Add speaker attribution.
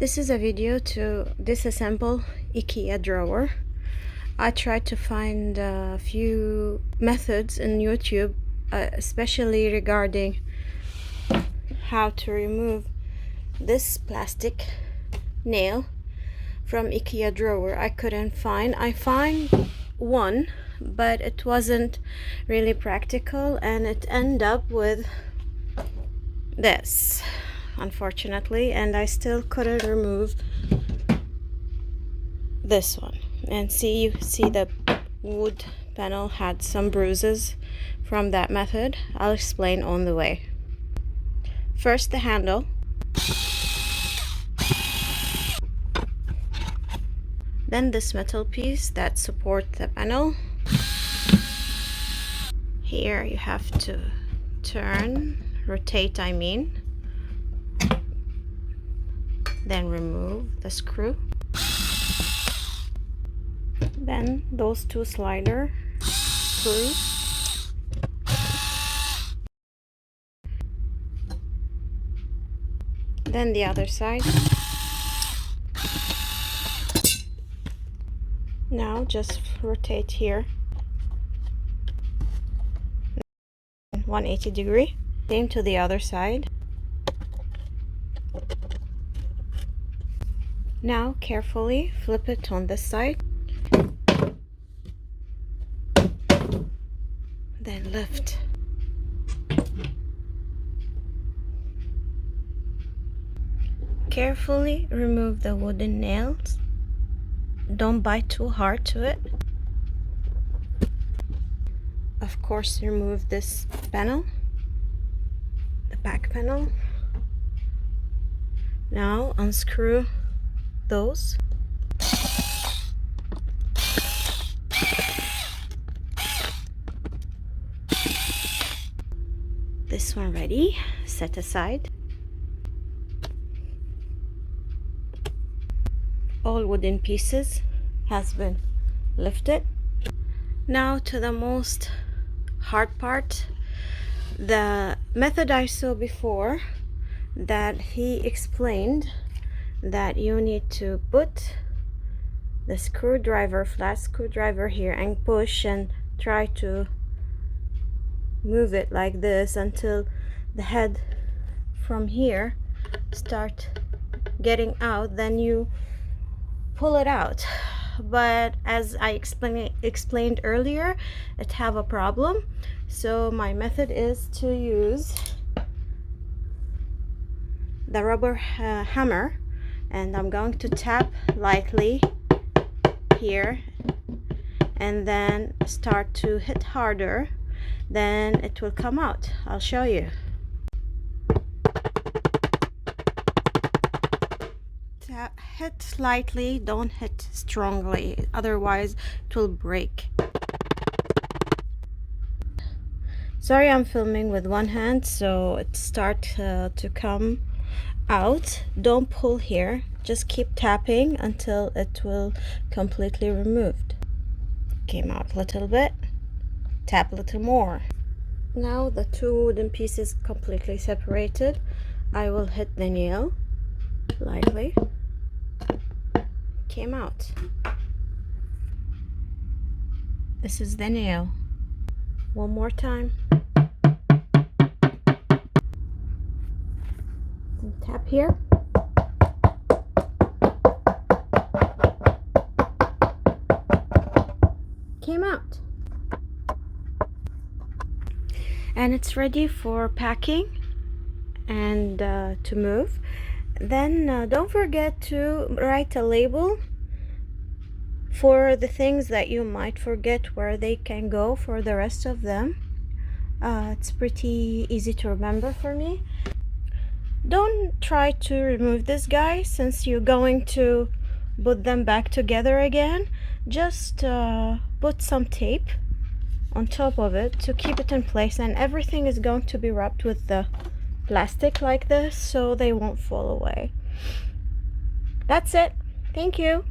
Speaker 1: This is a video to disassemble Ikea drawer. I tried to find a few methods in YouTube, especially regarding how to remove this plastic nail from Ikea drawer. I couldn't find. I found one, but it wasn't really practical, and it ended up with this, unfortunately, and I still couldn't remove this one. And you see the wood panel had some bruises from that method. I'll explain on the way. First, the handle, then this metal piece that supports the panel. Here you have to rotate, then remove the screw. Then those two slider screws. Then the other side. Now just rotate here 180 degree. Same to the other side. Now carefully flip it on this side. Then lift. Carefully remove the wooden nails. Don't bite too hard to it. Of course, remove this panel, the back panel. Now unscrew those. This one ready, set aside. All wooden pieces has been lifted. Now to the most hard part, the method I saw before, that he explained that you need to put the screwdriver, flat screwdriver here, and push and try to move it like this until the head from here start getting out, then you pull it out. But as I explained earlier, it have a problem, so my method is to use the rubber hammer, and I'm going to tap lightly here and then start to hit harder, then it will come out. I'll show you. Hit lightly, don't hit strongly, otherwise it will break. Sorry, I'm filming with one hand, so it starts to come out. Don't pull here, just keep tapping until it will completely removed. Came out a little bit, tap a little more. Now the two wooden pieces completely separated. I will hit the nail lightly. Came out. This is the nail. One more time. And tap here. Came out. And it's ready for packing and to move. Then don't forget to write a label for the things that you might forget, where they can go for the rest of them. It's pretty easy to remember for me. Don't try to remove this guy since you're going to put them back together again. Just put some tape on top of it to keep it in place, and everything is going to be wrapped with the plastic like this so they won't fall away. That's it. Thank you.